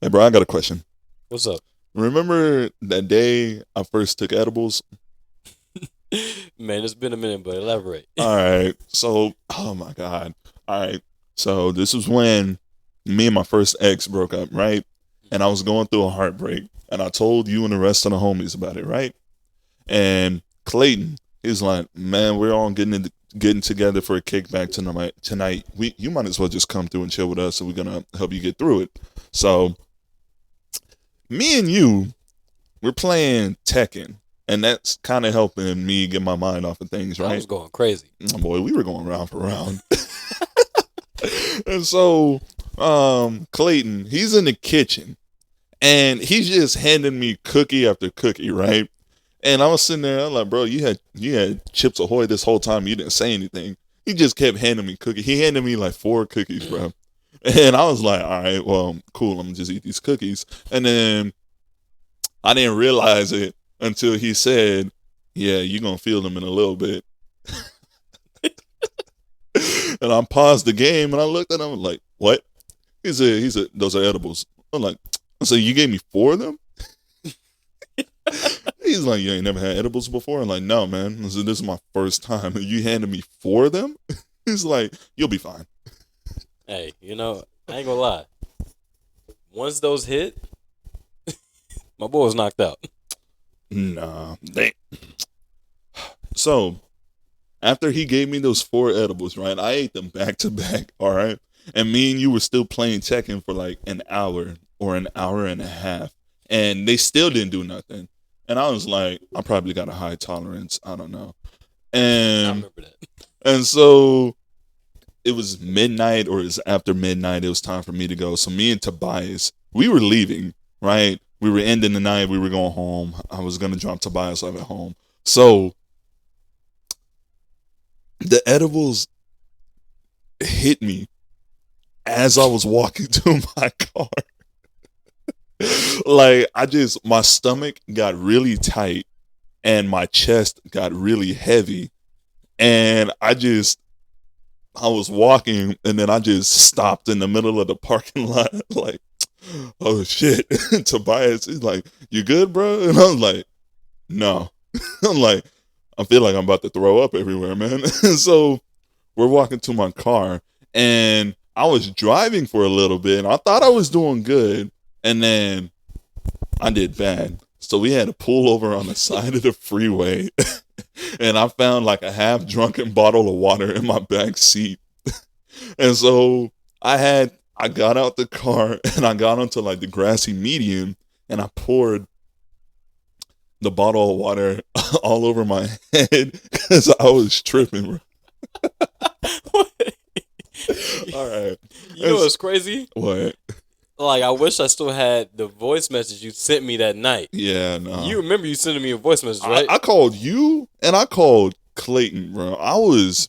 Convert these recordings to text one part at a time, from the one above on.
Hey, bro, I got a question. What's up? Remember that day I first took edibles? Man, it's been a minute, but elaborate. All right. So, oh my God. All right. So, this was when me and my first ex broke up, right? And I was going through a heartbreak. And I told you and the rest of the homies about it, right? And Clayton, he's like, man, we're all getting together for a kickback tonight. Tonight, you might as well just come through and chill with us, and we're gonna help you get through it. So, me and you we're playing Tekken, and that's kind of helping me get my mind off of things, I right? was going crazy. Oh, boy, we were going round for round. And so, Clayton, he's in the kitchen, and he's just handing me cookie after cookie, right? And I was sitting there, I'm like, bro, you had Chips Ahoy this whole time. You didn't say anything. He just kept handing me cookie. He handed me like four cookies, bro. And I was like, all right, well, cool. I'm gonna just eat these cookies. And then I didn't realize it until he said, "Yeah, you're gonna feel them in a little bit." And I paused the game and I looked at him like, "What?" He said, "Those are edibles." I'm like, "So you gave me four of them?" He's like, "You ain't never had edibles before?" I'm like, "No, man. I said, this is my first time. And you handed me four of them?" He's like, "You'll be fine." Hey, I ain't gonna lie. Once those hit, my boy was knocked out. Nah, they. So after he gave me those four edibles, right? I ate them back to back, all right? And me and you were still playing Tekken for like an hour or an hour and a half. And they still didn't do nothing. And I was like, I probably got a high tolerance. I don't know. I And remember that. and so it was midnight or it was after midnight. It was time for me to go. So me and Tobias, we were leaving, right? We were ending the night. We were going home. I was gonna drop Tobias off at home. So the edibles hit me as I was walking to my car. Like my stomach got really tight and my chest got really heavy. And I was walking and then I just stopped in the middle of the parking lot like, oh shit. Tobias is like, you good, bro? And I was like, no. I'm like, I feel like I'm about to throw up everywhere, man. So we're walking to my car and I was driving for a little bit and I thought I was doing good. And then I did bad. So we had to pull over on the side of the freeway. And I found like a half drunken bottle of water in my back seat. And so I got out the car and I got onto like the grassy median and I poured the bottle of water all over my head because I was tripping, bro. All right. You know It's, what's crazy? what? Like, I wish I still had the voice message you sent me that night. Yeah, no. You remember you sending me a voice message, right? I called you and I called Clayton, bro. I was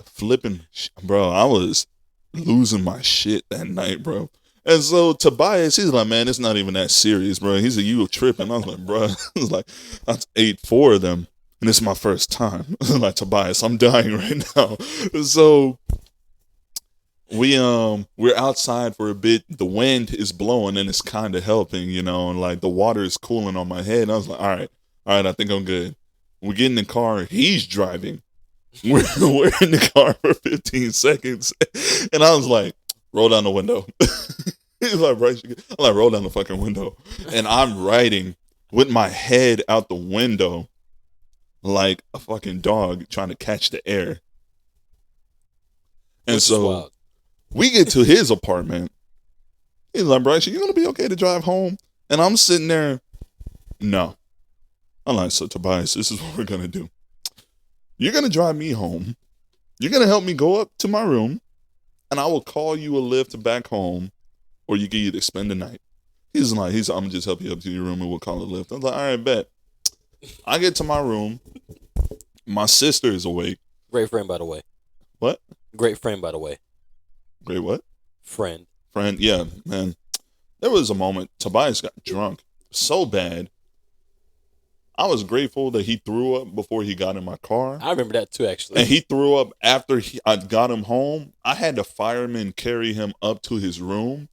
flipping, bro. I was losing my shit that night, bro. And so Tobias, he's like, man, it's not even that serious, bro. He said, you were tripping. I was like, bro, I was like, I ate four of them, and it's my first time. Like, Tobias, I'm dying right now. So we're outside for a bit. The wind is blowing and it's kind of helping, and like the water is cooling on my head. And I was like, all right, I think I'm good. We get in the car. He's driving. We're in the car for 15 seconds, and I was like, roll down the window. He's like, Bryce, I'm like, roll down the fucking window, and I'm riding with my head out the window like a fucking dog trying to catch the air. And Which is so wild. we get to his apartment. He's like, Bryce, you gonna be okay to drive home? And I'm sitting there, no. I'm like, so Tobias, this is what we're gonna do. You're gonna drive me home. You're gonna help me go up to my room, and I will call you a lift back home, or you can either spend the night. I'm gonna just help you up to your room and we'll call it a lift. I was like, all right, bet. I get to my room. My sister is awake. Great friend, by the way. What? Great friend, by the way. Great, what? Friend. Friend, yeah, man. There was a moment Tobias got drunk so bad. I was grateful that he threw up before he got in my car. I remember that too, actually. And he threw up after I got him home. I had the fireman carry him up to his room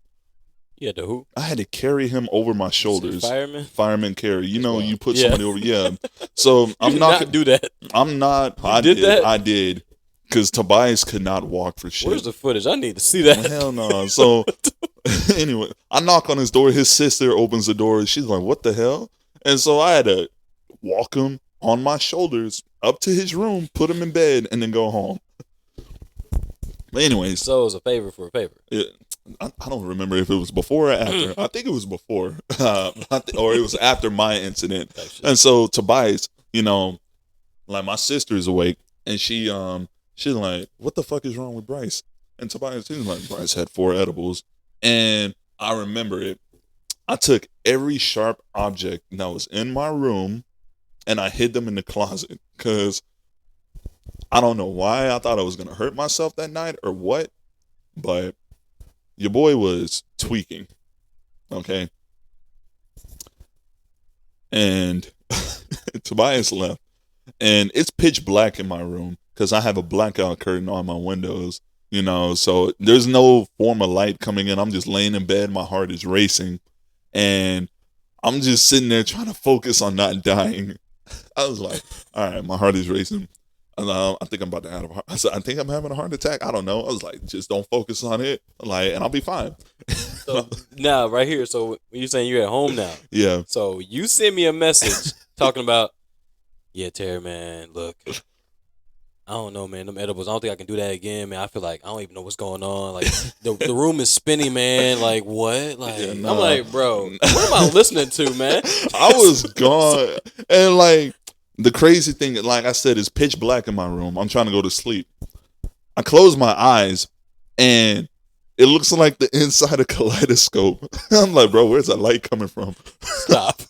You had to who? I had to carry him over my shoulders. Fireman? Fireman carry. You know, Wow. you put Yeah. somebody over. Yeah. So You I'm did not. not do that. I'm not. You I did did. that? I did. Because Tobias could not walk for shit. Where's the footage? I need to see that. Hell no. So anyway, I knock on his door. His sister opens the door. She's like, "What the hell?" And so I had to walk him on my shoulders up to his room, put him in bed, and then go home. But anyways, So it was a favor for a favor. I don't remember if it was before or after. I think it was before, or it was after my incident. And so Tobias, you know, like my sister's awake, and she's like, "What the fuck is wrong with Bryce?" And Tobias, he's like, "Bryce had 4 edibles," and I remember it. I took every sharp object that was in my room, and I hid them in the closet because I don't know why I thought I was gonna hurt myself that night or what, but your boy was tweaking, okay? And Tobias left, and it's pitch black in my room because I have a blackout curtain on my windows, you know, so there's no form of light coming in. I'm just laying in bed, my heart is racing, and I'm just sitting there trying to focus on not dying. I was like, all right, my heart is racing. I think I'm about to have a heart. I said, I think I'm having a heart attack. I don't know. I was like, just don't focus on it, like, and I'll be fine. So now, right here. So when you're saying you're at home now. Yeah. So you send me a message talking about, yeah, Terri, man, look, I don't know, man, them edibles. I don't think I can do that again, man. I feel like I don't even know what's going on. Like the room is spinning, man. Like what? Like Yeah, I'm nah. like, bro, what am I listening to, man? I was gone, and like the crazy thing, like I said, is pitch black in my room. I'm trying to go to sleep. I close my eyes, and it looks like the inside of kaleidoscope. I'm like, bro, where's that light coming from? Stop.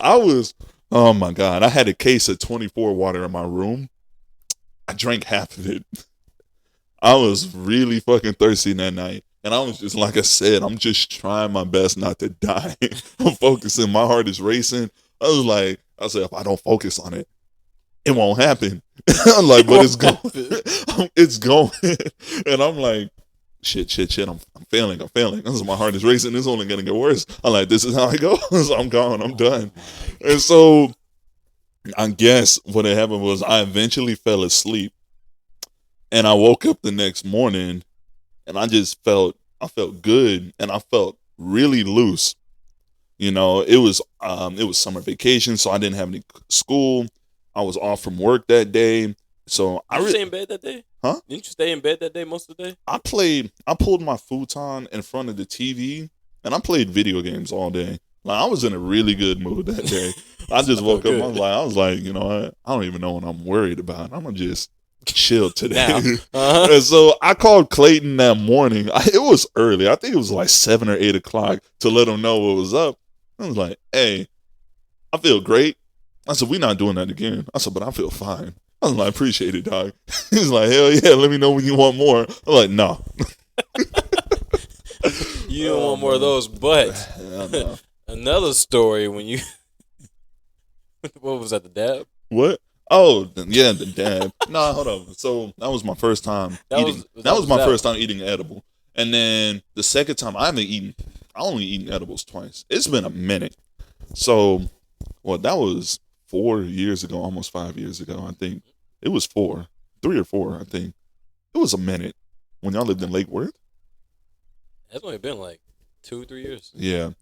Oh my God. I had a case of 24 water in my room. I drank half of it. I was really fucking thirsty that night. And I was just, like I said, I'm just trying my best not to die. I'm focusing. My heart is racing. I said, if I don't focus on it, it won't happen. I'm like, but it's going. It's going. And I'm like, shit. I'm failing. So my heart is racing. It's only going to get worse. I'm like, this is how I go. So I'm gone. I'm done. And so I guess what had happened was I eventually fell asleep. And I woke up the next morning and I felt good and I felt really loose. You know, it was summer vacation, so I didn't have any school. I was off from work that day. So Did you stay in bed that day? Huh? Didn't you stay in bed that day most of the day? I pulled my futon in front of the TV and I played video games all day. Like I was in a really good mood that day. I just woke up, I was like, you know what? I don't even know what I'm worried about. I'm gonna just chill today. And so I called Clayton that morning. It was early. I think it was like 7 or 8 o'clock to let him know what was up. I was like, hey, I feel great. I said, we're not doing that again. I said, but I feel fine. I was like, I appreciate it, dog. He's like, hell yeah, let me know when you want more. I'm like, no. You don't want more of those, but another story when you what was that, the dab? What? Oh, yeah, the dab. Nah, hold on. So that was my first time eating. That was my first time eating an edible. And then the second time I only eaten edibles twice. It's been a minute. So, well, that was 4 years ago, almost 5 years ago, I think. It was 3 or 4, I think. It was a minute when y'all lived in Lake Worth. That's only been like 2-3 years. Yeah.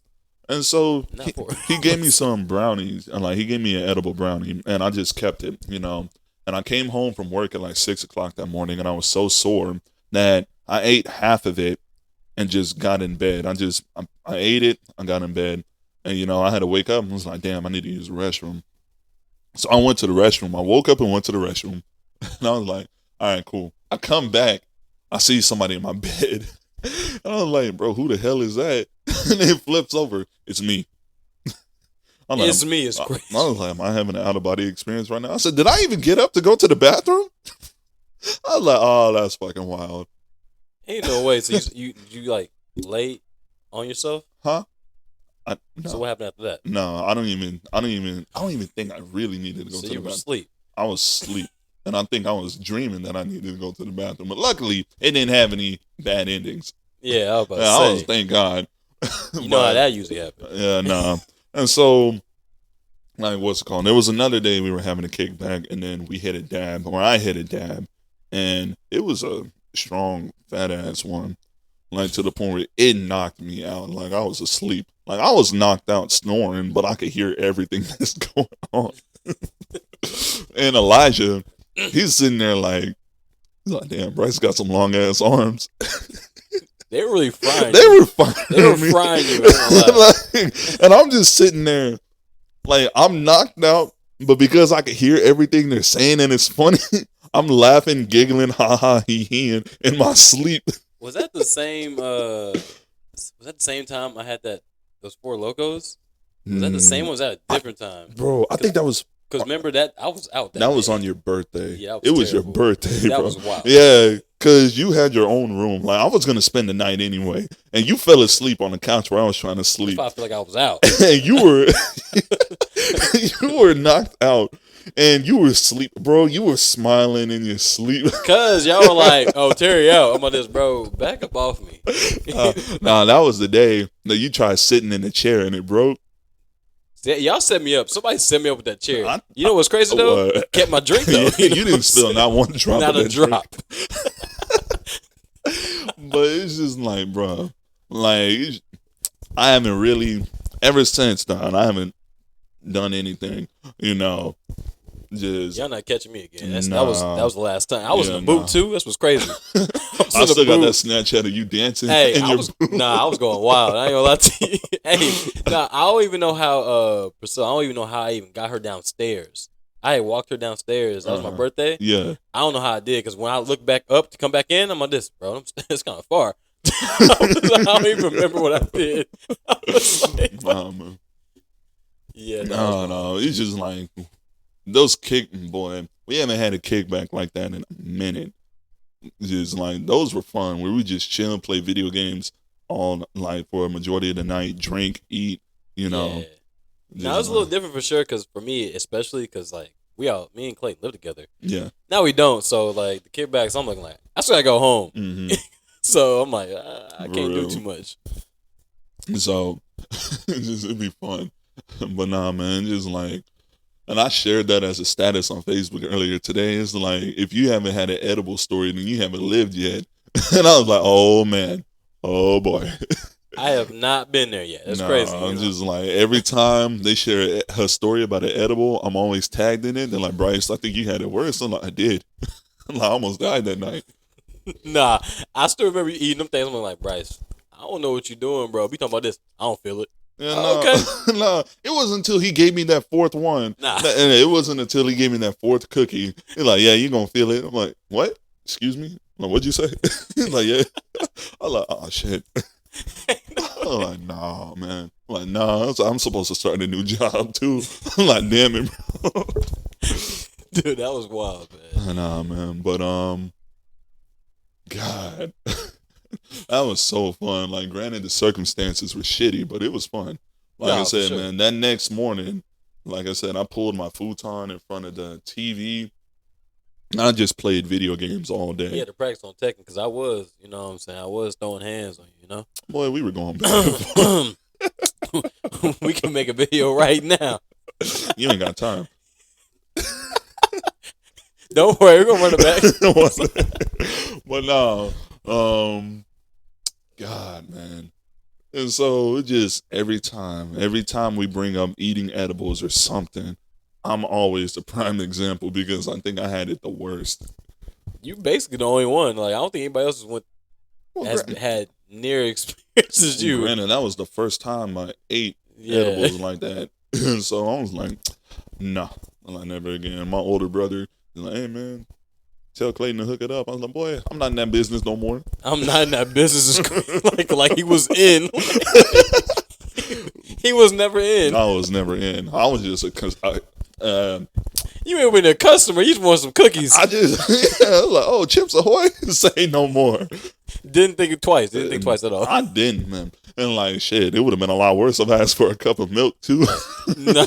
And so he gave me some brownies, and like he gave me an edible brownie, and I just kept it, you know. And I came home from work at like 6 o'clock that morning, and I was so sore that I ate half of it and just got in bed. I ate it, I got in bed, and you know I had to wake up and was like, damn, I need to use the restroom. So I went to the restroom. I woke up and went to the restroom, and I was like, all right, cool. I come back, I see somebody in my bed. And I was like, bro, who the hell is that? And it flips over. It's me. It's me. It's crazy. I was like, am I having an out-of-body experience right now? I said, did I even get up to go to the bathroom? I was like, oh, that's fucking wild. Ain't no way. So you like lay on yourself? Huh? No. So what happened after that? No, I don't even think I really needed to go to the bathroom. So you were asleep. I was asleep. And I think I was dreaming that I needed to go to the bathroom. But luckily, it didn't have any bad endings. Yeah, I was about to Yeah, say. I was, thank God. You know how that usually happens. Yeah, nah. And so, like, what's it called? There was another day we were having a kickback, and then we hit a dab, or I hit a dab, and it was a strong, fat ass one. Like, to the point where it knocked me out. Like, I was asleep. Like, I was knocked out snoring, but I could hear everything that's going on. And Elijah, he's sitting there like, he's like, damn, Bryce got some long ass arms. They were really frying They you. were frying They were me. frying you. I ain't gonna lie. Like, and I'm just sitting there, like, I'm knocked out, but because I could hear everything they're saying and it's funny, I'm laughing, giggling, ha ha, he in my sleep. Was that the same? Was that the same time I had those Four Locos? Was that the same one? Or was that a different time? Bro, I think that was. Because remember that I was out. That was day. on your birthday. Yeah, it was terrible. your birthday, That bro. was wild. Yeah, because you had your own room. Like, I was gonna spend the night anyway, and you fell asleep on the couch where I was trying to sleep. That's why I feel like I was out. And you were knocked out, and you were asleep, bro. You were smiling in your sleep. Cause y'all were like, "Oh, Terri out." I'm like, "This, bro, back up off me." Nah, that was the day that you tried sitting in the chair and it broke. Y'all set me up. Somebody set me up with that chair. You know what's crazy though? Kept my drink though. You didn't spill not one drop. Not of a that drop. But it's just like, bro, like, I haven't really, ever since then, I haven't done anything, you know, just. Y'all not catching me again. That Nah. was the last time. I was Yeah, in the boot nah. too. That's what's crazy. I still got that Snapchat of you dancing Hey, in I your was booth. I was going wild. I ain't gonna lie to you. Hey, nah, I don't even know how Priscilla, I don't even know how I even got her downstairs. I had walked her downstairs. That was my birthday. Yeah. I don't know how I did because when I look back up to come back in, I'm like this, bro. It's kind of far. I don't even remember what I did. I was like, Nah, man. yeah, No. It's just like those boy. We haven't had a kickback like that in a minute. Just like those were fun where we just chill and play video games all like for a majority of the night, drink, eat, you know. Yeah. Now it's a little different for sure because for me, especially because like me and Clayton live together. Yeah. Now we don't, so like the kickbacks, I'm looking like I still gotta go home. Mm-hmm. So I'm like I can't do too much. So it'd be fun, but nah, man, just like. And I shared that as a status on Facebook earlier today. It's like, if you haven't had an edible story, then you haven't lived yet. And I was like, oh, man. Oh, boy. I have not been there yet. That's nah, crazy. I'm just like, every time they share her story about an edible, I'm always tagged in it. They're like, Bryce, I think you had it worse. I'm like, I did. I'm like, I almost died that night. Nah, I still remember you eating them things. I'm like, Bryce, I don't know what you're doing, bro. We talking about this. I don't feel it. Yeah, Okay. No, it wasn't until he gave me that fourth one. Nah. And it wasn't until he gave me that fourth cookie. He's like, yeah, you're going to feel it. I'm like, what? Excuse me? I'm like, what'd you say? He's like, yeah. I'm like, oh, shit. I'm like, nah, man. I'm like, nah, I'm supposed to start a new job, too. I'm like, damn it, bro. Dude, that was wild, man. Nah, man. But, God. That was so fun. Like, granted, the circumstances were shitty, but it was fun. Like I said, man, that next morning, like I said, I pulled my futon in front of the TV. And I just played video games all day. You had to practice on Tekken because I was, you know what I'm saying? I was throwing hands on you, you know? Boy, we were going back. We can make a video right now. You ain't got time. Don't worry, we're going to run it back. But no, God, man. And so it just every time we bring up eating edibles or something, I'm always the prime example because I think I had it the worst. You basically the only one. Like I don't think anybody else has had near experience as you. Granted, that was the first time I ate edibles like that. So I was like, nah, I'm like, never again. My older brother is like, hey, man, tell Clayton to hook it up. I was like, boy, I'm not in that business no more. I'm not in that business. like he was in. He was never in. I was never in. I was just you ain't been a customer. You just want some cookies. I was like, oh, Chips Ahoy? Say no more. Didn't think twice at all. I didn't, man. And like, shit, it would have been a lot worse if I asked for a cup of milk, too. No.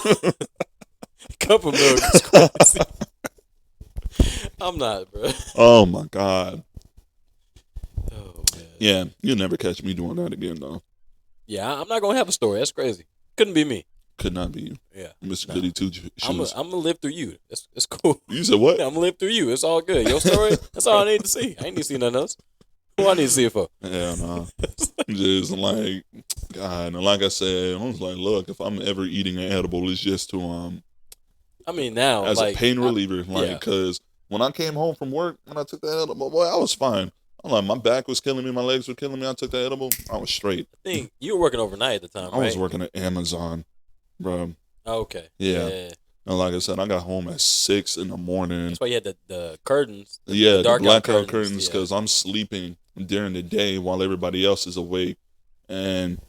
Cup of milk is crazy. I'm not, bro. Oh, my God. Oh, man. Yeah, you'll never catch me doing that again, though. Yeah, I'm not gonna have a story. That's crazy. Couldn't be me. Could not be you. Yeah, Mr. nah. Goody Two Shoes. I'm gonna live through you. That's cool. You said what? I'm gonna live through you. It's all good. Your story. That's all I need to see. I ain't need to see nothing else. Who I need to see it for? Yeah, no. Just like, God, and like I said, I was like, look, if I'm ever eating an edible, it's just to I mean, now as like a pain reliever, like, yeah. because when I came home from work, when I took that edible, boy, I was fine. I'm like, my back was killing me, my legs were killing me. I took that edible, I was straight. I think you were working overnight at the time, I right? was working at Amazon, bro. Okay. Yeah. And like I said, I got home at 6 in the morning. That's why you had the curtains. Yeah, the dark blackout curtains, yeah. because I'm sleeping during the day while everybody else is awake. And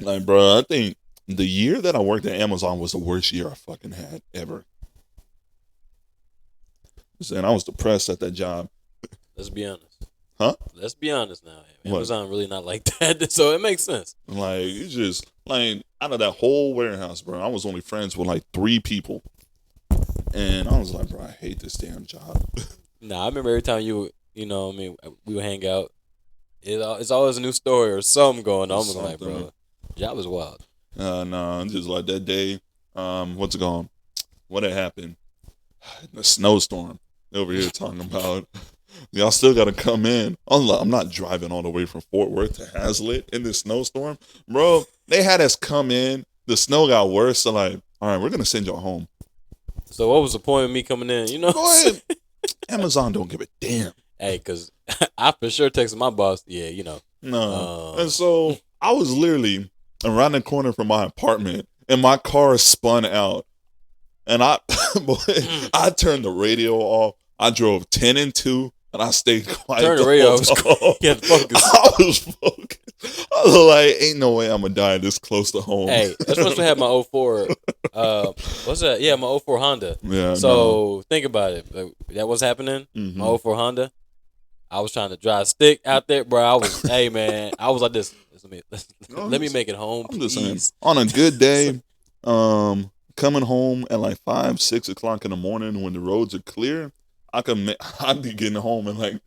like, bro, I think the year that I worked at Amazon was the worst year I fucking had ever. And I was depressed at that job. Let's be honest. Huh? Let's be honest now. What? Amazon really not like that, so it makes sense. Like, it's just like out of that whole warehouse, bro, I was only friends with like 3 people. And I was like, bro, I hate this damn job. Nah, I remember every time you know, I mean, we would hang out. It's always a new story or something going on. I'm like, bro, job was wild. No, just like that day. What's it going? What had happened? The snowstorm. Over here talking about y'all still got to come in. I'm not driving all the way from Fort Worth to Hazlitt in this snowstorm, bro. They had us come in. The snow got worse. So like, all right, we're gonna send y'all home. So what was the point of me coming in? You know, Go ahead. Amazon don't give a damn. Hey, cause I for sure texted my boss. Yeah, you know. No. And so I was literally around the corner from my apartment, and my car spun out. And I turned the radio off. I drove 10 and 2, and I stayed quiet. Turn the radio off. You had to focus. I was focused. I was like, ain't no way I'm going to die this close to home. Hey, that's supposed to have my 04. What's that? Yeah, my 04 Honda. Yeah. So think about it. That was happening. Mm-hmm. My 04 Honda. I was trying to drive stick out there, bro. I was, hey man, I was like this. Let me make it home. I'm just saying, on a good day, coming home at like 5, 6 o'clock in the morning when the roads are clear, I'd be getting home in like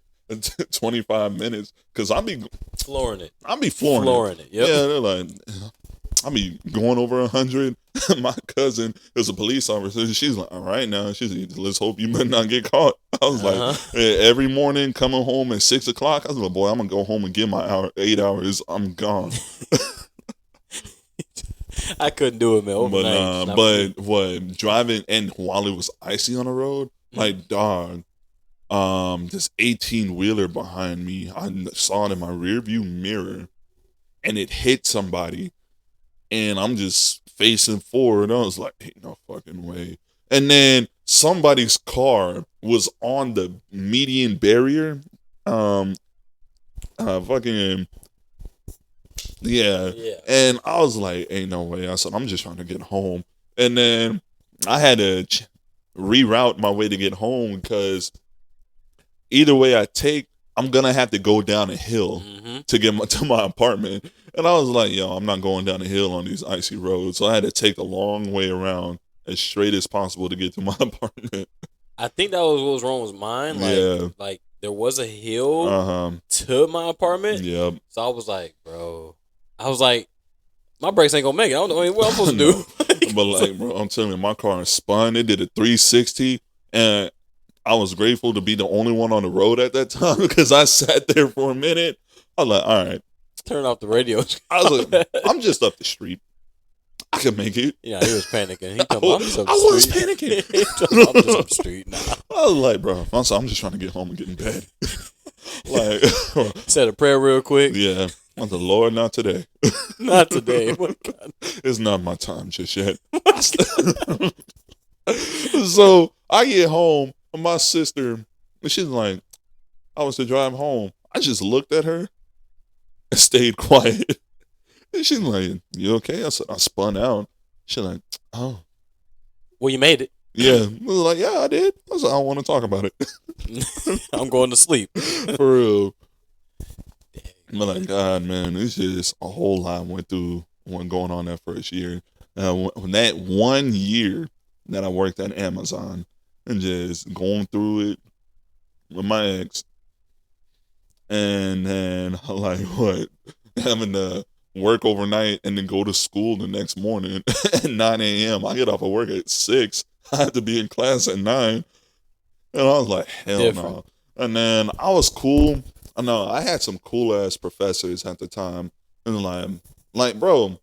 25 minutes because I'd be flooring it. Yep. Yep. Yeah, they're like, I'd be going over 100. My cousin is a police officer. She's like, all right now. She's like, let's hope you better not get caught. I was like, every morning coming home at 6 o'clock, I was like, boy, I'm going to go home and get my 8 hours. I'm gone. I couldn't do it, man. Overnight. But what, driving and while it was icy on the road, like, dog, this 18-wheeler behind me, I saw it in my rearview mirror, and it hit somebody, and I'm just facing forward. I was like, ain't no fucking way. And then somebody's car was on the median barrier. Yeah. And I was like, ain't no way. I said, I'm just trying to get home. And then I had to reroute my way to get home because either way I take, I'm going to have to go down a hill to get to my apartment. And I was like, yo, I'm not going down a hill on these icy roads. So I had to take a long way around as straight as possible to get to my apartment. I think that was what was wrong with mine. Like there was a hill to my apartment. Yep. So I was like, bro, my brakes ain't gonna make it. I don't know what I'm supposed to do. But like, bro, I'm telling you, my car spun. It did a 360, and I was grateful to be the only one on the road at that time because I sat there for a minute. I was like, all right, turn off the radio. I was like, I'm just up the street. I can make it. Yeah, he was panicking. I was panicking. I'm just up the street now. I was like, bro, I'm just trying to get home and get in bed. Like, said a prayer real quick. Yeah. I'm the Lord, not today. Not today. It's not my time just yet. So I get home, and my sister, she's like, I was to drive home. I just looked at her and stayed quiet. And she's like, you okay? I said, I spun out. She's like, oh. Well, you made it. Yeah. I was like, yeah, I did. I said, I don't want to talk about it. I'm going to sleep. For real. But like, God, man, it's just a whole lot went going on that first year. When that 1 year that I worked at Amazon and just going through it with my ex, And then like what? Having to work overnight and then go to school the next morning at 9 a.m. I get off of work at 6. I had to be in class at 9. And I was like, hell Different. no. And then I was cool. I know I had some cool ass professors at the time. And bro,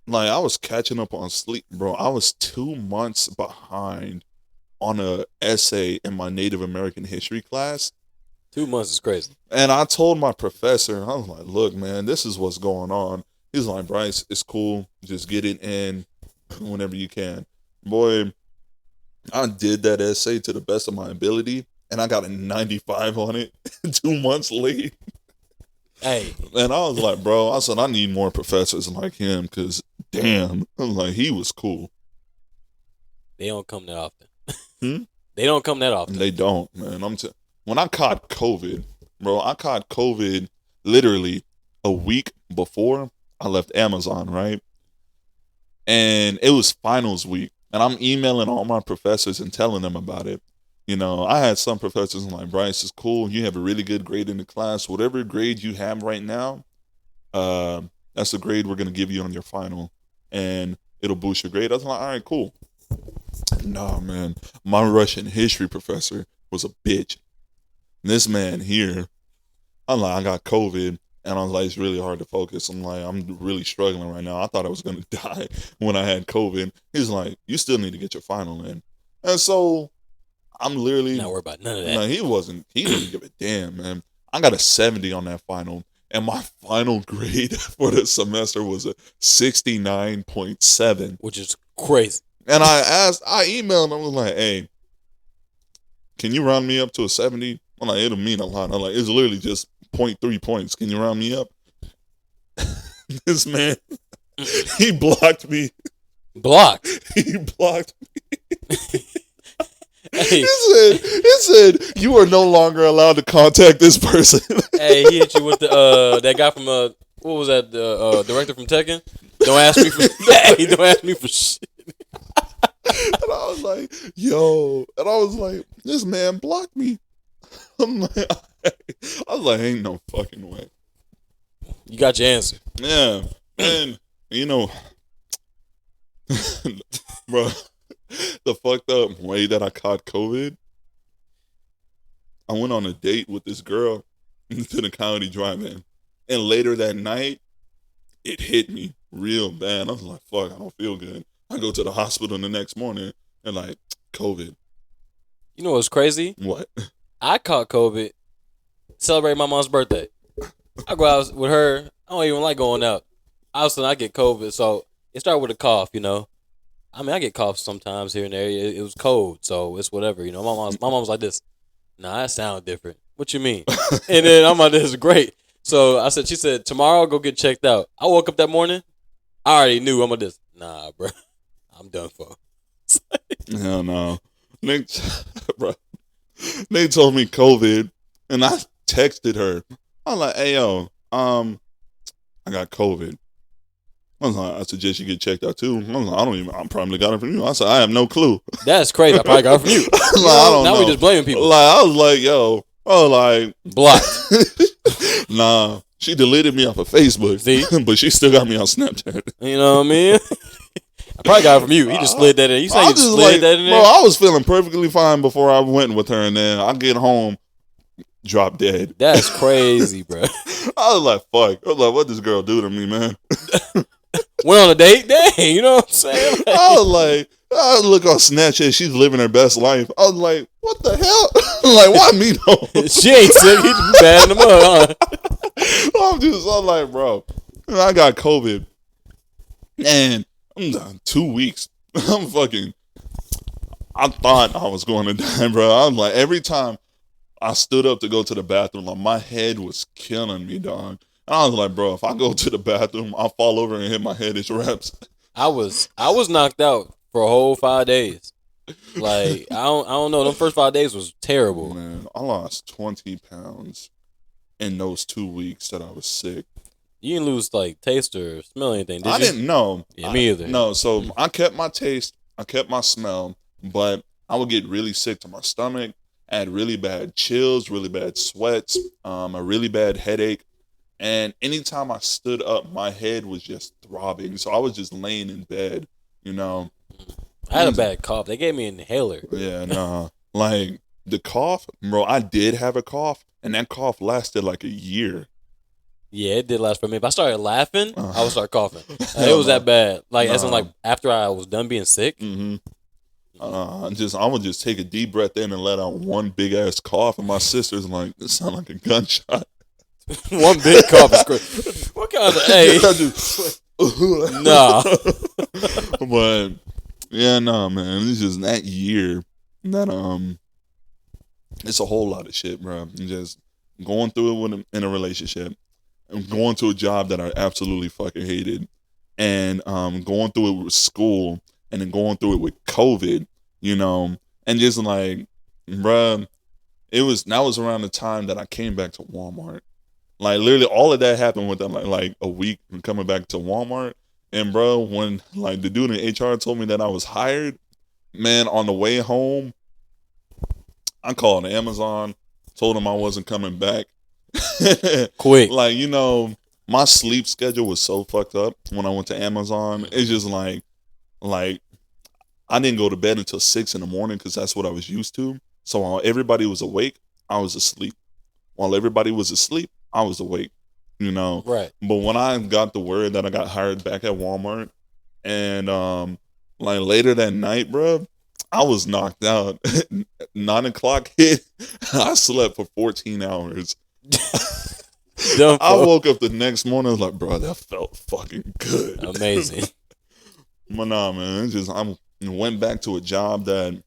like I was catching up on sleep, bro. I was 2 months behind on a essay in my Native American history class. 2 months is crazy. And I told my professor, I was like, look, man, this is what's going on. He's like, Bryce, it's cool. Just get it in whenever you can. Boy, I did that essay to the best of my ability, and I got a 95 on it 2 months late. Hey. And I was like, bro, I said, I need more professors like him because, damn, I'm like, he was cool. They don't come that often. Hmm? They don't come that often. They don't, man. When I caught COVID, bro, I caught COVID literally a week before I left Amazon, right? And it was finals week. And I'm emailing all my professors and telling them about it. You know, I had some professors like, Bryce, is cool. You have a really good grade in the class. Whatever grade you have right now, that's the grade we're going to give you on your final. And it'll boost your grade. I was like, all right, cool. Nah, man. My Russian history professor was a bitch. This man here, I'm like, I got COVID. And I was like, it's really hard to focus. I'm like, I'm really struggling right now. I thought I was going to die when I had COVID. He's like, you still need to get your final in. And so I'm literally not worried about none of that. No, he didn't give a damn, man. I got a 70 on that final. And my final grade for the semester was a 69.7. Which is crazy. And I emailed him, I was like, hey, can you round me up to a 70? I'm like, it'll mean a lot. I'm like, it's literally just 0.3 points. Can you round me up? This man, he blocked me. Blocked? He blocked me. Hey. He said, you are no longer allowed to contact this person. Hey, he hit you with the that guy from what was that, the director from Tekken? Don't ask me for hey, don't ask me for shit. And I was like, yo. And I was like, this man blocked me. I'm like, I was like, ain't no fucking way. You got your answer. Yeah. And, you know, bro, the fucked up way that I caught COVID, I went on a date with this girl to the County Drive-In. And later that night, it hit me real bad. I was like, fuck, I don't feel good. I go to the hospital the next morning and like, COVID. You know what's crazy? What? I caught COVID, celebrate my mom's birthday. I go out with her. I don't even like going out. All of a sudden, I get COVID. So it started with a cough, you know. I mean, I get coughs sometimes here and there. It was cold, so it's whatever, you know. My mom was like this. Nah, that sound different. What you mean? And then I'm like, this is great. So she said, tomorrow I'll go get checked out. I woke up that morning. I already knew I'm like this. Nah, bro. I'm done for. Hell no. Bro. They told me COVID, and I texted her. I'm like, hey, yo, I got COVID. I was like, I suggest you get checked out too. I was like, I probably got it from you. I said, I have no clue. That's crazy. I probably got it from you. Like, I don't now know. we just blaming people. Like, I was like, yo, blocked. Nah, she deleted me off of Facebook. See? But she still got me on Snapchat. You know what I mean? I probably got it from you. He just slid that in. You said you just slid that in there? Bro, I was feeling perfectly fine before I went with her, and then I get home, drop dead. That's crazy, bro. I was like, fuck. I was like, what this girl do to me, man? Went on a date? Dang, you know what I'm saying? I was like, I look on Snapchat, she's living her best life. I was like, what the hell? Like, why me though? She ain't sick. He just bad in the mud, huh? I'm like, bro, I got COVID. And I'm done 2 weeks. I thought I was going to die, bro. I was like, every time I stood up to go to the bathroom, like, my head was killing me, dog. And I was like, bro, if I go to the bathroom, I'll fall over and hit my head. It's reps. I was knocked out for a whole 5 days. Like, I don't know. Those first 5 days was terrible. Man, I lost 20 pounds in those 2 weeks that I was sick. You didn't lose, like, taste or smell anything, did you? I didn't know. Yeah, me either. No, so I kept my taste, I kept my smell, but I would get really sick to my stomach, I had really bad chills, really bad sweats, a really bad headache. And anytime I stood up, my head was just throbbing. So I was just laying in bed, you know. I had a bad cough. They gave me an inhaler. Yeah, nah. Like the cough, bro, I did have a cough, and that cough lasted like a year. Yeah, it did last for me. If I started laughing, I would start coughing. It was that bad. Like, as in, like, after I was done being sick. Mm-hmm. I would just take a deep breath in and let out one big ass cough, and my sister's like, "It sounds like a gunshot." One big cough is great. What kind of nah? But yeah, no, man. It's just that year that it's a whole lot of shit, bro. Just going through it in a relationship, and going to a job that I absolutely fucking hated, and going through it with school, and then going through it with COVID, you know, and just like, bruh, that was around the time that I came back to Walmart. Like, literally all of that happened within like a week from coming back to Walmart. And bro, when like the dude in HR told me that I was hired, man, on the way home, I called Amazon, told them I wasn't coming back. Quick. Like, you know, my sleep schedule was so fucked up when I went to Amazon. It's just like I didn't go to bed until 6 in the morning because that's what I was used to. So while everybody was awake, I was asleep. While everybody was asleep, I was awake, you know. Right. But when I got the word that I got hired back at Walmart, and like later that night, bro, I was knocked out. 9 o'clock hit. I slept for 14 hours. I woke up the next morning. I was like, bro, that felt fucking good. Amazing. But nah, man, I went back to a job that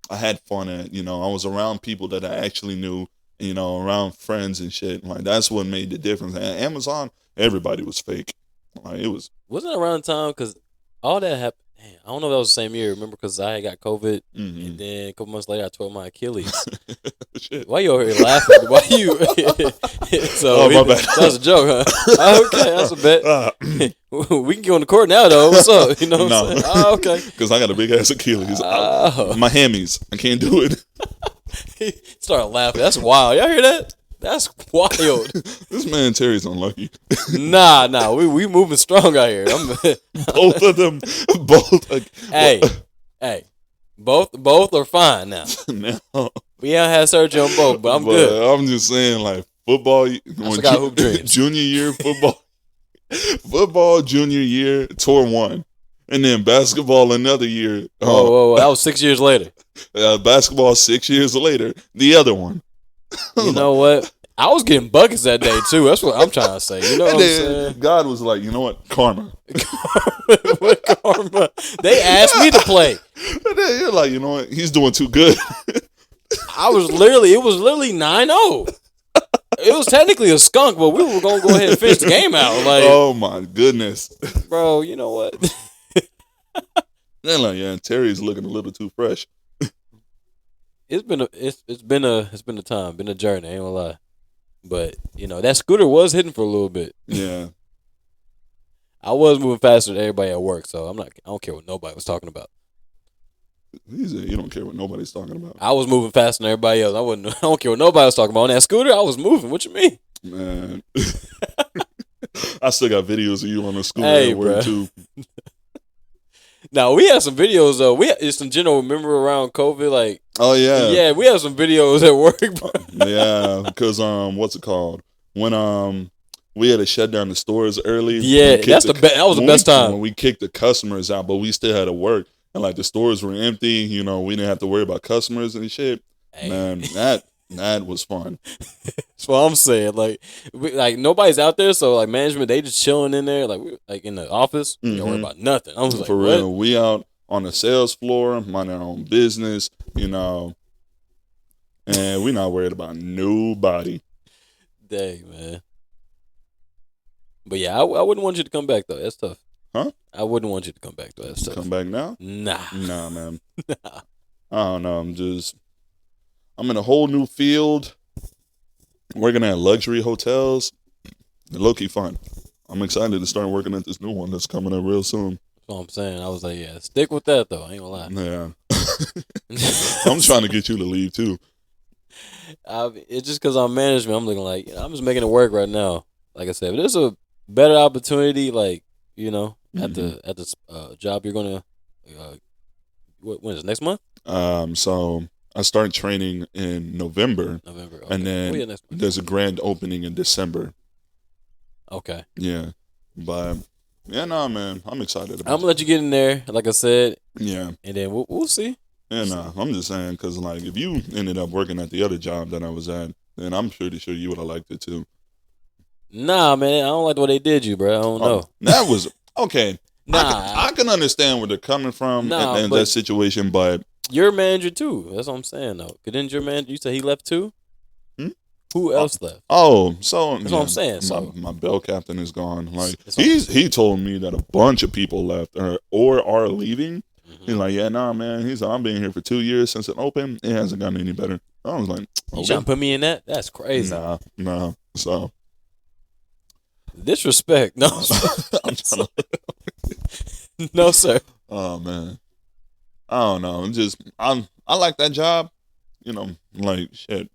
I had fun at. You know, I was around people that I actually knew. You know, around friends and shit. Like, that's what made the difference. And Amazon, everybody was fake. Like, it was. Wasn't it around the time, because all that happened. I don't know if that was the same year. Remember, because I had got COVID, and then a couple months later, I tore my Achilles. Shit. Why you over here laughing? Why you? So, my bad. That was a joke, huh? Okay, that's a bet. We can go on the court now, though. What's up? You know what I'm saying? Oh, okay. Because I got a big ass Achilles. My hammies. I can't do it. He started laughing. That's wild. Y'all hear that? That's wild. This man Terry's unlucky. Nah. We moving strong out here. Both of them. Both. Hey. Both are fine now. Now, we haven't had surgery on both, but I'm good. I'm just saying, like, football. Hoop dreams. Junior year football junior year, tore one. And then basketball another year. Whoa. That was 6 years later. Basketball 6 years later. The other one. You know what? I was getting buckets that day, too. That's what I'm trying to say. You know what I'm saying? God was like, you know what? Karma. What karma? They asked me to play. And then you're like, you know what? He's doing too good. It was literally 9-0. It was technically a skunk, but we were going to go ahead and finish the game out. Like, oh, my goodness. Bro, you know what? They're like, yeah, Terry's looking a little too fresh. It's been a time, been a journey, I ain't gonna lie. But, you know, that scooter was hitting for a little bit. Yeah. I was moving faster than everybody at work, so I don't care what nobody was talking about. He said, you don't care what nobody's talking about. I was moving faster than everybody else. I don't care what nobody was talking about. On that scooter, I was moving. What you mean? Man. I still got videos of you on the scooter at work, bro. too. Now, we had some videos, though. We had just in general, remember around COVID, like. Oh, yeah. Yeah, we have some videos at work, bro. Yeah, because, what's it called? When, we had to shut down the stores early. Yeah, that was the best time. When we kicked the customers out, but we still had to work. And, like, the stores were empty. You know, we didn't have to worry about customers and shit. Hey. Man, that was fun. That's what I'm saying. Like nobody's out there, so, like, management, they just chilling in there, like in the office. You don't worry about nothing. I was like, for real. What? We out on the sales floor, minding our own business, you know, and we not worried about nobody. Dang, man. But yeah, I wouldn't want you to come back, though. That's tough. Huh? I wouldn't want you to come back, though. That's tough. Come back now? Nah, man. Nah. I don't know. I'm in a whole new field, working at luxury hotels. Low-key fun. I'm excited to start working at this new one that's coming up real soon. That's what I'm saying. I was like, yeah, stick with that, though. I ain't gonna lie. Yeah. I'm trying to get you to leave, too. It's just because I'm management. I'm looking like I'm just making it work right now. Like I said, but there's a better opportunity. Like at the job you're gonna. When is it, next month? So I start training in November, November. Okay. and then Next month. there's a grand opening in December. Okay. Yeah, but yeah, no, man, I'm excited about I'm gonna let you get in there, like I said. Yeah, and then we'll see. yeah, no, I'm just saying because like if you ended up working at the other job that I was at, then I'm pretty sure you would have liked it too. Nah, man, I don't like the way they did you, bro. I don't know. That was okay. Nah, I can understand where they're coming from in that situation, but your manager too. That's what I'm saying though. Didn't your manager? You said he left too. Who else left? Oh, so that's what I'm saying. So my bell captain is gone. Like he told me that a bunch of people left or are leaving. Mm-hmm. He's like, yeah, nah, man. He's like, I've been here for 2 years since it opened. It hasn't gotten any better. I was like, okay. You trying to put me in that? That's crazy. Nah. So disrespect. No, I'm trying to... no, sir. Oh man, I don't know. I like that job. Like shit,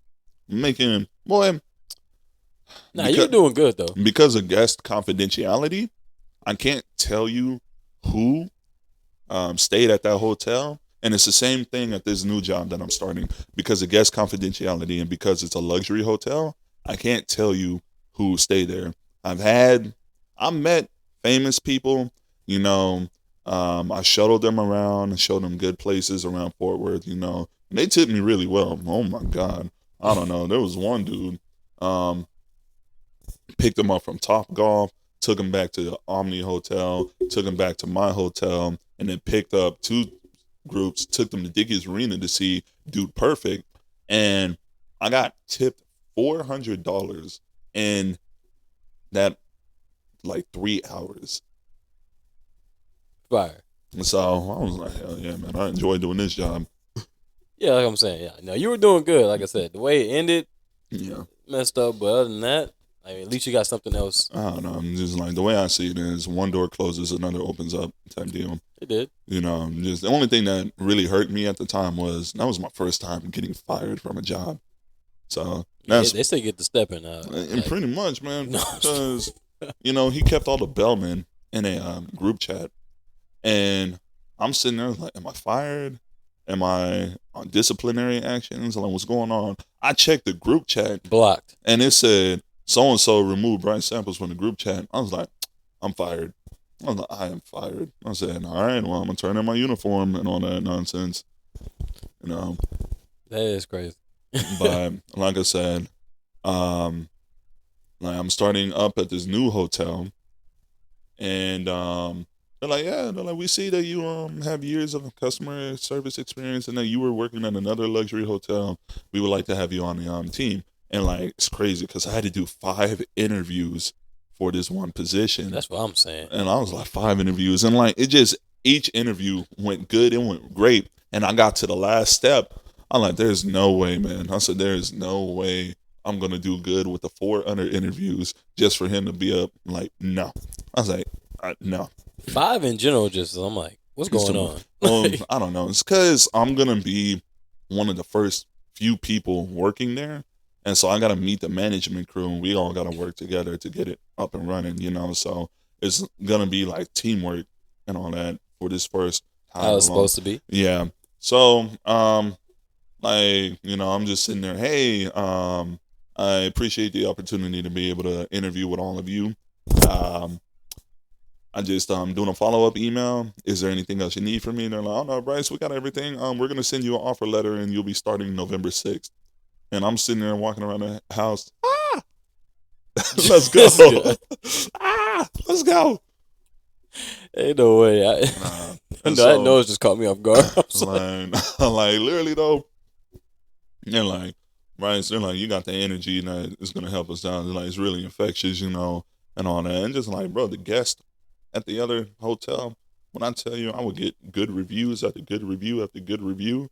making boy. Nah, you're doing good though. Because of guest confidentiality, I can't tell you who stayed at that hotel. And it's the same thing at this new job that I'm starting. Because of guest confidentiality and because it's a luxury hotel, I can't tell you who stayed there. I met famous people, I shuttled them around and showed them good places around Fort Worth, and they tipped me really well. Oh my God. I don't know. There was one dude, picked him up from Top Golf, took him back to the Omni Hotel, took him back to my hotel, and then picked up two groups, took them to Dickies Arena to see Dude Perfect. And I got tipped $400 in that like 3 hours. Fire. So I was like, hell yeah, man, I enjoy doing this job. Yeah, like I'm saying, yeah. No, you were doing good. Like I said, the way it ended, messed up. But other than that, I mean, at least you got something else. I don't know. I'm just like, the way I see it is one door closes, another opens up type deal. It did. Just the only thing that really hurt me at the time was that was my first time getting fired from a job. So that's they still get the step in. And pretty much, man, because he kept all the bellmen in a group chat, and I'm sitting there like, am I fired? Am I on disciplinary actions? Like, what's going on? I checked the group chat, blocked, and it said so and so removed Bryce Samples from the group chat. I was like, I'm fired. I was like, I am fired. I said, all right, well, I'm gonna turn in my uniform and all that nonsense. That is crazy. But like I said, like I'm starting up at this new hotel, and they're like, we see that you have years of customer service experience and that you were working at another luxury hotel. We would like to have you on the team. And like, it's crazy because I had to do 5 interviews for this one position. That's what I'm saying. And I was like, 5 interviews, and like each interview went good and went great. And I got to the last step. I'm like, there's no way, man. I said, there's no way I'm gonna do good with the 4 other interviews just for him to be up. Like, no. I was like, no. 5 in general, just I'm like, what's going on? I don't know. It's because I'm gonna be one of the first few people working there, and so I gotta meet the management crew, and we all gotta work together to get it up and running. So it's gonna be like teamwork and all that for this first time. How it's supposed to be. Yeah. So I'm just sitting there. Hey, I appreciate the opportunity to be able to interview with all of you. I just doing a follow-up email. Is there anything else you need from me? And they're like, oh no, Bryce, we got everything. We're gonna send you an offer letter and you'll be starting November 6th. And I'm sitting there walking around the house. Let's go. Let's go. Ain't no way. I know it just caught me off guard. Like literally though. They're like, Bryce, they're like, you got the energy that is gonna help us out. They're like, it's really infectious, and all that. And just like, bro, the guest at the other hotel, when I tell you I would get good reviews after good review after good review,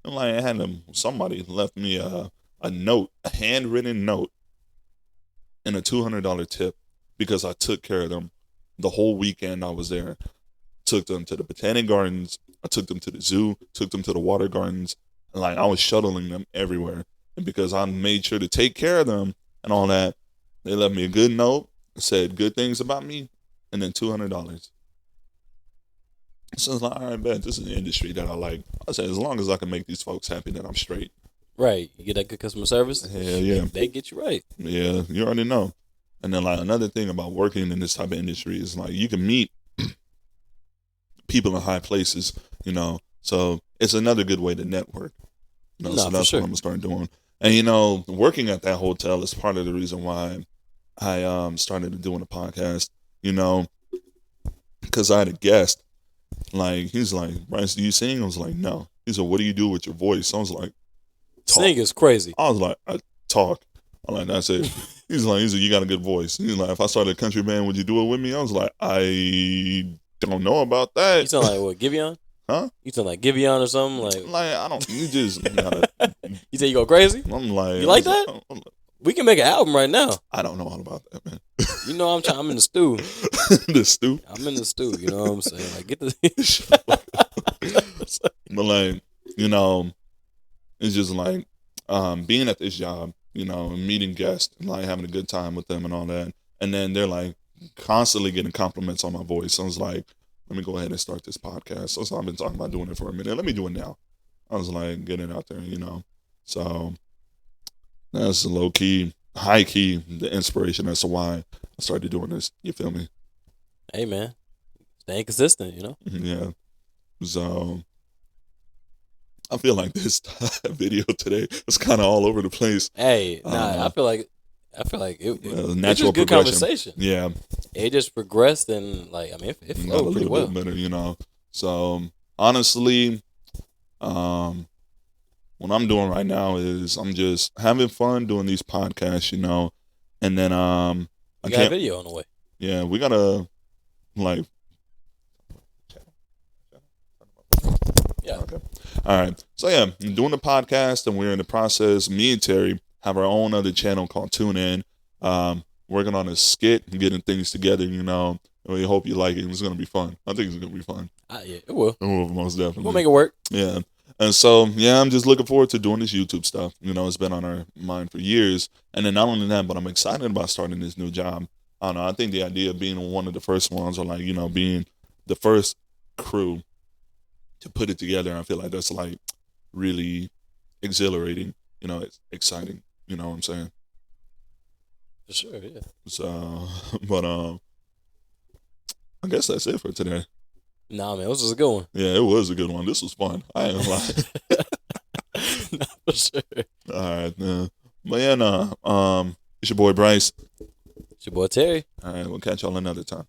and like I had somebody left me a note, a handwritten note, and a $200 tip because I took care of them the whole weekend I was there. Took them to the Botanic Gardens, I took them to the zoo, took them to the water gardens, and like I was shuttling them everywhere. And because I made sure to take care of them and all that, they left me a good note, said good things about me, and then $200. So it's like, all right, bet this is the industry that I like. I said, as long as I can make these folks happy, then I'm straight. Right. You get that good customer service? Hell yeah. They get you right. Yeah, you already know. And then like another thing about working in this type of industry is like you can meet people in high places, So it's another good way to network. So that's what I'm gonna start doing. And working at that hotel is part of the reason why I started doing a podcast, because I had a guest. Like he's like, Bryce, do you sing? I was like, no. He said, what do you do with your voice? I was like, talk. Sing is crazy. I was like, I talk. I'm like, that's it. He's like, you got a good voice. He's like, if I started a country band, would you do it with me? I was like, I don't know about that. You sound like what, Giveon? Huh? You sound like Giveon or something? Like I don't, you just gotta. You say you go crazy? I'm like, you like that? We can make an album right now. I don't know all about that, man. I'm in the stew. The stew? I'm in the stew, you know what I'm saying? Like, get the... But like, it's just like being at this job, meeting guests and like having a good time with them and all that. And then they're like constantly getting compliments on my voice. So I was like, let me go ahead and start this podcast. So I've been talking about doing it for a minute. Let me do it now. I was like, getting it out there, So that's low key, high key, the inspiration as to why I started doing this. You feel me? Hey, man. Staying consistent, Yeah. So I feel like this video today was kind of all over the place. Hey, I feel like it natural it's just good conversation. Yeah. It just progressed and it flowed pretty well. Better, So honestly, what I'm doing right now is I'm just having fun doing these podcasts, and then we got a video on the way. Yeah, we gotta like. Yeah. Okay. All right. So yeah, I'm doing the podcast, and we're in the process. Me and Terri have our own other channel called Tune In. Working on a skit and getting things together. And we hope you like it. It's gonna be fun. I think it's gonna be fun. Yeah, it will. It will, most definitely. We'll make it work. Yeah. And so, yeah, I'm just looking forward to doing this YouTube stuff. It's been on our mind for years. And then not only that, but I'm excited about starting this new job. I don't know. I think the idea of being one of the first ones, or like, being the first crew to put it together, I feel like that's like really exhilarating. It's exciting. You know what I'm saying? For sure, yeah. So, but I guess that's it for today. Nah, man, this was a good one. Yeah, it was a good one. This was fun. I ain't lying. Nah, for sure. All right, man. But yeah, it's your boy Bryce. It's your boy Terri. All right, we'll catch y'all another time.